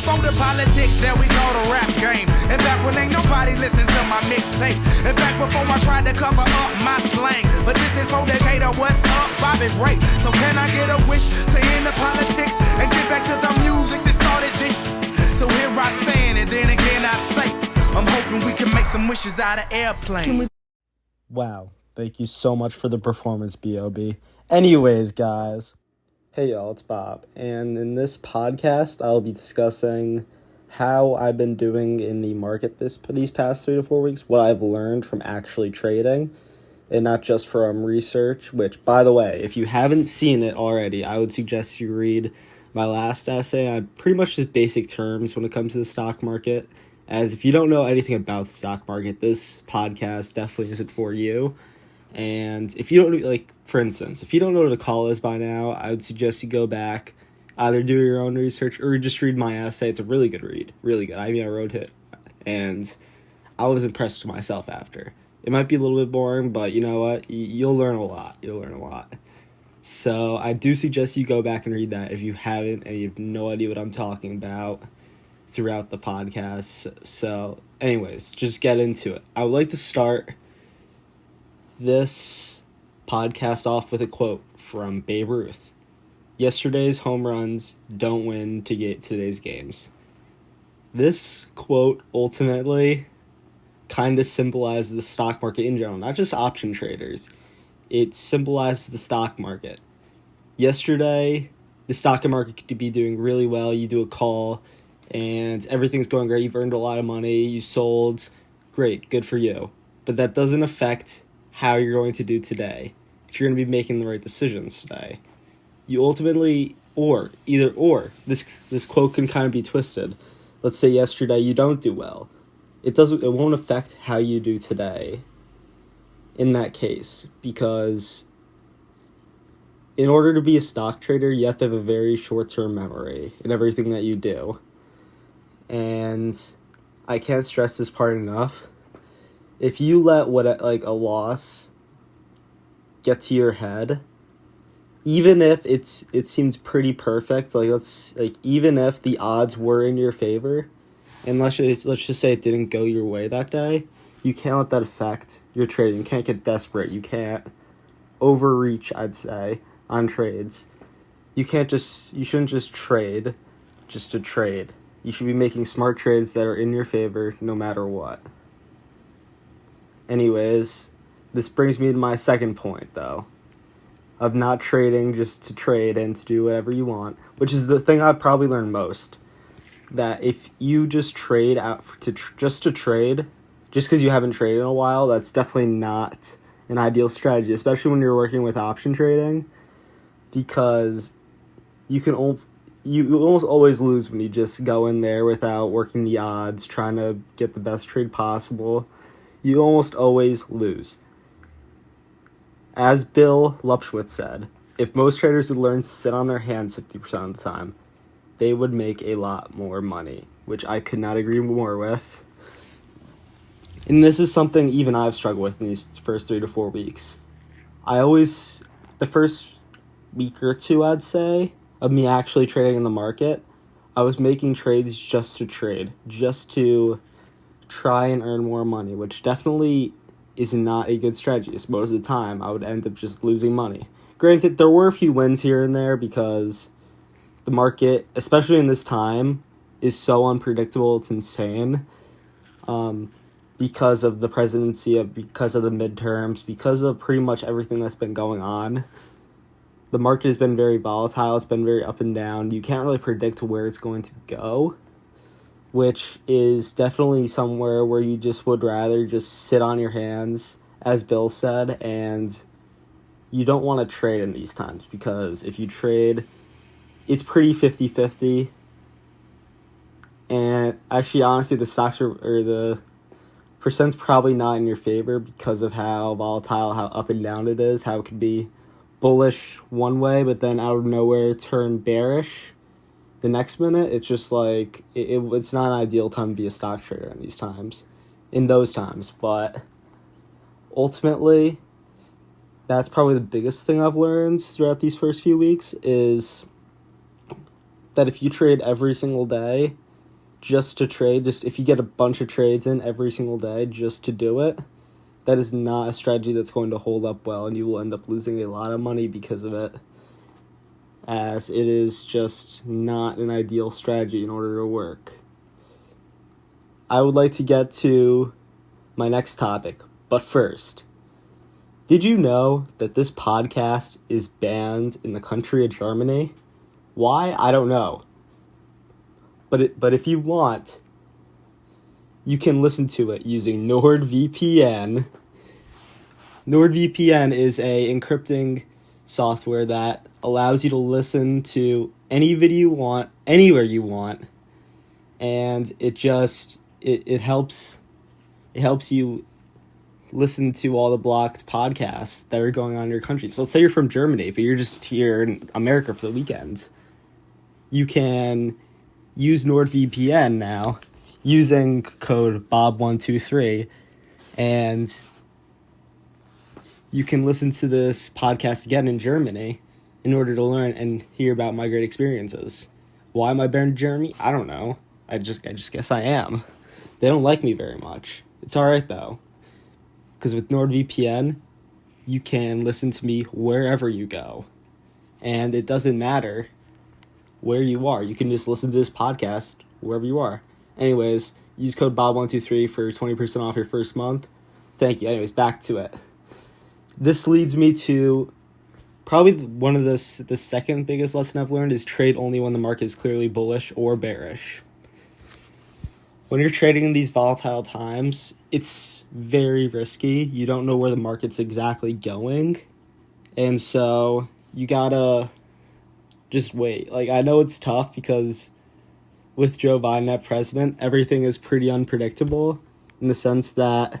before the politics that we call the rap game. And back when ain't nobody listened to my mixtape. And back before I tried to cover up my slang. But this is for Decatur, what's up, Bobby Ray? So can I get a wish to end the politics and get back to the music that started this? So here I stand, and then again I say, I'm hoping we can make some wishes out of airplane. Wow, thank you so much for the performance, B.O.B. Anyways, guys. Hey y'all, it's Bob, and in this podcast, I'll be discussing how I've been doing in the market these past 3 to 4 weeks, what I've learned from actually trading, and not just from research, which, by the way, if you haven't seen it already, I would suggest you read my last essay on pretty much just basic terms when it comes to the stock market, as if you don't know anything about the stock market, this podcast definitely isn't for you. And if you don't, like, for instance, if you don't know what a call is by now, I would suggest you go back, either do your own research or just read my essay. It's a really good read. Really good. I mean, I wrote it, and I was impressed with myself after. It might be a little bit boring, but you know what? You'll learn a lot. You'll learn a lot. So I do suggest you go back and read that if you haven't and you have no idea what I'm talking about throughout the podcast. So anyways, just get into it. I would like to start this podcast off with a quote from Babe Ruth. Yesterday's home runs don't win to get today's games. This quote ultimately kind of symbolizes the stock market in general, not just option traders. It symbolizes the stock market. Yesterday, the stock market could be doing really well. You do a call and everything's going great. You've earned a lot of money. You sold. Great. Good for you. But that doesn't affect how you're going to do today, if you're going to be making the right decisions today. You ultimately, this quote can kind of be twisted. Let's say yesterday you don't do well. It won't affect how you do today in that case, because in order to be a stock trader, you have to have a very short-term memory in everything that you do. And I can't stress this part enough. If you let a loss get to your head, even if it seems pretty perfect, even if the odds were in your favor, and let's just say it didn't go your way that day, you can't let that affect your trading. You can't get desperate. You can't overreach, I'd say, on trades. You shouldn't just trade just to trade. You should be making smart trades that are in your favor no matter what. Anyways, this brings me to my second point, though, of not trading just to trade and to do whatever you want, which is the thing I've probably learned most. That if you just trade just to trade, just because you haven't traded in a while, that's definitely not an ideal strategy, especially when you're working with option trading, because you almost always lose when you just go in there without working the odds, trying to get the best trade possible. You almost always lose. As Bill Lupschwitz said, if most traders would learn to sit on their hands 50% of the time, they would make a lot more money, which I could not agree more with. And this is something even I've struggled with in these first 3 to 4 weeks. The first week or two, I'd say, of me actually trading in the market, I was making trades just to trade, just to try and earn more money, which definitely is not a good strategy. So most of the time, I would end up just losing money. Granted, there were a few wins here and there because the market, especially in this time, is so unpredictable. It's insane. Because of the presidency, because of the midterms, because of pretty much everything that's been going on. The market has been very volatile. It's been very up and down. You can't really predict where it's going to go, which is definitely somewhere where you just would rather just sit on your hands, as Bill said, and you don't want to trade in these times, because if you trade, it's pretty 50-50, and actually, honestly, the stocks or the percent's probably not in your favor because of how volatile, how up and down it is, how it could be bullish one way, but then out of nowhere turn bearish the next minute. It's just like, it's not an ideal time to be a stock trader in those times. But ultimately, that's probably the biggest thing I've learned throughout these first few weeks, is that if you trade every single day, just to trade, just if you get a bunch of trades in every single day just to do it, that is not a strategy that's going to hold up well, and you will end up losing a lot of money because of it, as it is just not an ideal strategy in order to work. I would like to get to my next topic, but first, did you know that this podcast is banned in the country of Germany? Why? I don't know. But if you want, you can listen to it using NordVPN. NordVPN is a encrypting software that allows you to listen to any video you want, anywhere you want, and it helps you listen to all the blocked podcasts that are going on in your country. So let's say you're from Germany, but you're just here in America for the weekend. You can use NordVPN now using code Bob123, and you can listen to this podcast again in Germany in order to learn and hear about my great experiences. Why am I banned in Germany? I don't know. I just guess I am. They don't like me very much. It's alright though, because with NordVPN, you can listen to me wherever you go, and it doesn't matter where you are. You can just listen to this podcast wherever you are. Anyways, use code Bob123 for 20% off your first month. Thank you. Anyways, back to it. This leads me to probably one of the second biggest lesson I've learned is trade only when the market is clearly bullish or bearish. When you're trading in these volatile times, it's very risky. You don't know where the market's exactly going. And so you gotta just wait. Like, I know it's tough because with Joe Biden at president, everything is pretty unpredictable in the sense that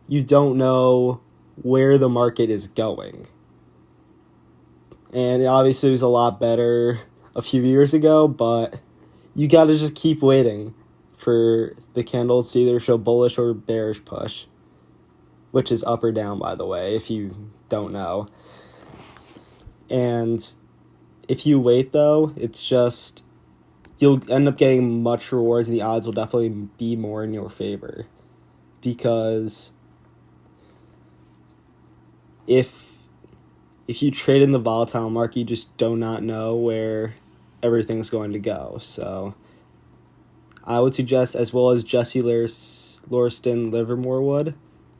you don't know where the market is going. And obviously it was a lot better a few years ago, but you gotta just keep waiting for the candles to either show bullish or bearish push, which is up or down, by the way, if you don't know. And if you wait, though, it's just, you'll end up getting much rewards, and the odds will definitely be more in your favor. Because if you trade in the volatile market, you just do not know where everything's going to go. So I would suggest, as well as Jesse Lauriston Livermore would,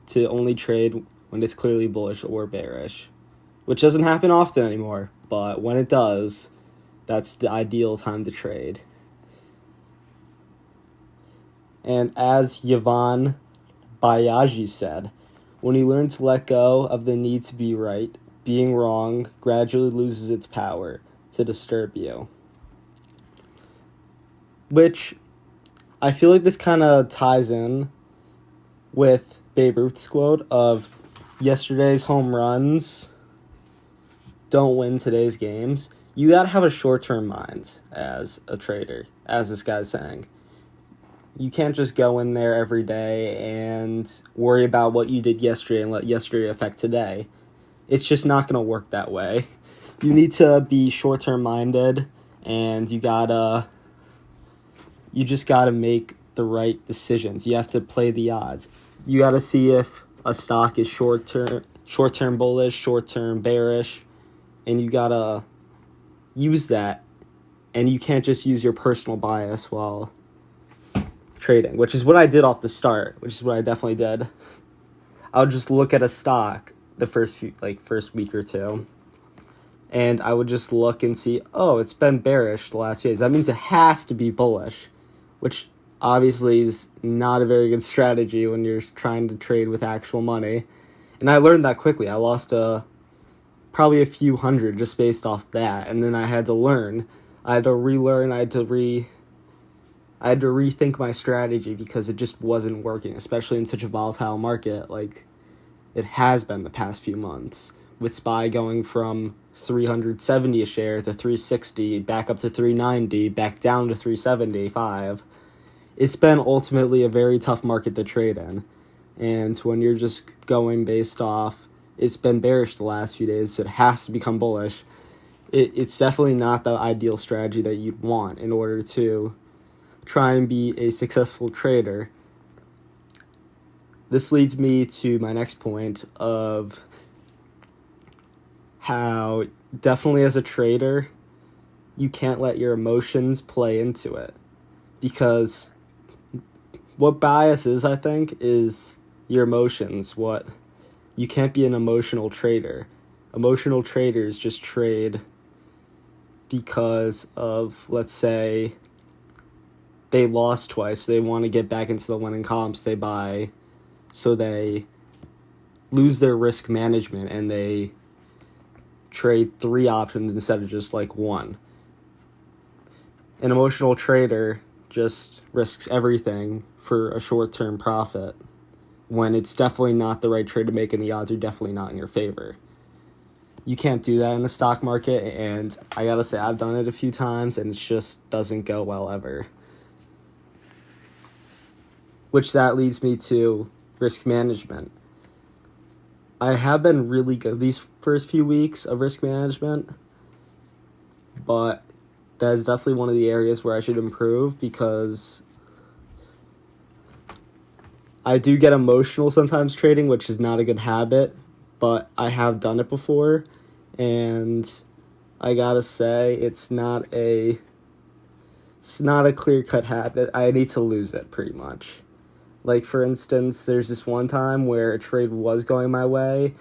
to only trade when it's clearly bullish or bearish, which doesn't happen often anymore. But when it does, that's the ideal time to trade. And as Yvonne Bayaji said, when you learn to let go of the need to be right, being wrong gradually loses its power to disturb you. Which, I feel like this kind of ties in with Babe Ruth's quote of yesterday's home runs don't win today's games. You gotta have a short-term mind as a trader, as this guy's saying. You can't just go in there every day and worry about what you did yesterday and let yesterday affect today. It's just not gonna work that way. You need to be short-term minded, and you just gotta make the right decisions. You have to play the odds. You gotta see if a stock is short-term bullish, short-term bearish, and you gotta use that, and you can't just use your personal bias while trading, which is what I did off the start, which is what I definitely did. I would just look at a stock the first week or two, and I would just look and see, oh, it's been bearish the last few days. That means it has to be bullish, which obviously is not a very good strategy when you're trying to trade with actual money. And I learned that quickly. I lost probably a few hundred just based off that, and then I had to learn. I had to relearn. I had to rethink my strategy because it just wasn't working, especially in such a volatile market like it has been the past few months, with SPY going from 370 a share to 360, back up to 390, back down to 375. It's been ultimately a very tough market to trade in. And when you're just going based off, it's been bearish the last few days, so it has to become bullish. It's definitely not the ideal strategy that you'd want in order to try and be a successful trader. This leads me to my next point of how definitely as a trader, you can't let your emotions play into it. Because what bias is, I think, is your emotions. You can't be an emotional trader. Emotional traders just trade because of, let's say, they lost twice. They want to get back into the winning columns. They buy, so they lose their risk management and they trade 3 options instead of just like one. An emotional trader just risks everything for a short-term profit when it's definitely not the right trade to make and the odds are definitely not in your favor. You can't do that in the stock market, and I gotta say, I've done it a few times and it just doesn't go well ever. Which that leads me to risk management. I have been really good these first few weeks of risk management, but that is definitely one of the areas where I should improve because I do get emotional sometimes trading, which is not a good habit, but I have done it before, and I gotta say, it's not a clear-cut habit. I need to lose it, pretty much. Like, for instance, there's this one time where a trade was going my way,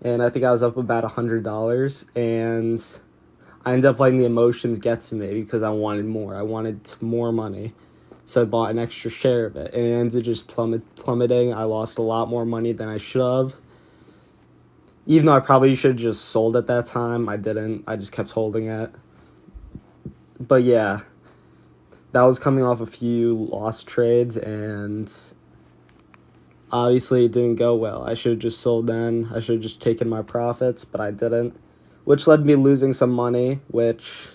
and I think I was up about $100, and I ended up letting the emotions get to me because I wanted more. I wanted more money. So I bought an extra share of it, and it ended just plummeting. I lost a lot more money than I should have. Even though I probably should have just sold at that time, I didn't. I just kept holding it. But yeah, that was coming off a few lost trades, and obviously it didn't go well. I should have just sold then. I should have just taken my profits, but I didn't, which led me losing some money, which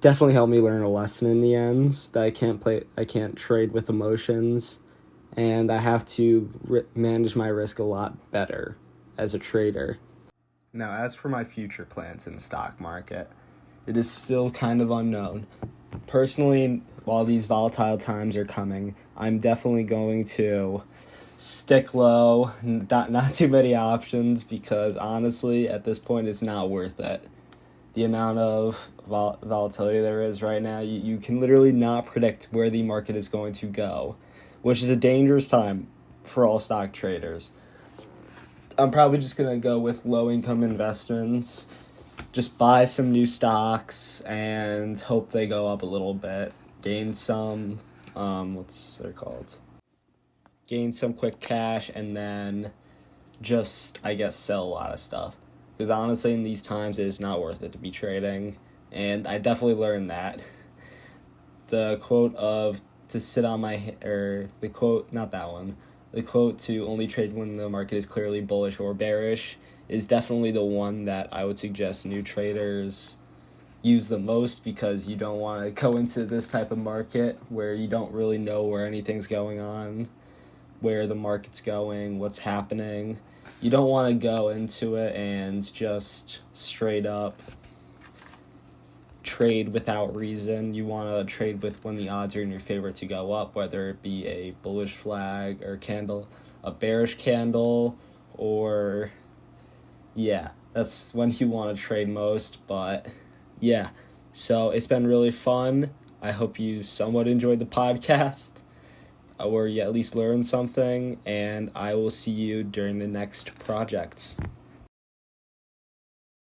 definitely helped me learn a lesson in the end that I can't trade with emotions, and I have to manage my risk a lot better as a trader. Now, as for my future plans in the stock market, it is still kind of unknown. Personally, while these volatile times are coming, I'm definitely going to stick low, not too many options, because honestly, at this point, it's not worth it. The amount of volatility there is right now, you can literally not predict where the market is going to go, which is a dangerous time for all stock traders. I'm probably just going to go with low-income investments, just buy some new stocks and hope they go up a little bit, gain some, gain some quick cash, and then just, I guess, sell a lot of stuff. Because honestly, in these times, it is not worth it to be trading, and I definitely learned that. The quote of to sit on my, or the quote, not that one, the quote to only trade when the market is clearly bullish or bearish is definitely the one that I would suggest new traders use the most, because you don't want to go into this type of market where you don't really know where anything's going on, where the market's going, what's happening. You don't want to go into it and just straight up trade without reason. You want to trade with when the odds are in your favor to go up, whether it be a bullish flag or candle, a bearish candle, or that's when you want to trade most. But yeah, so it's been really fun. I hope you somewhat enjoyed the podcast, or you at least learned something, and I will see you during the next projects.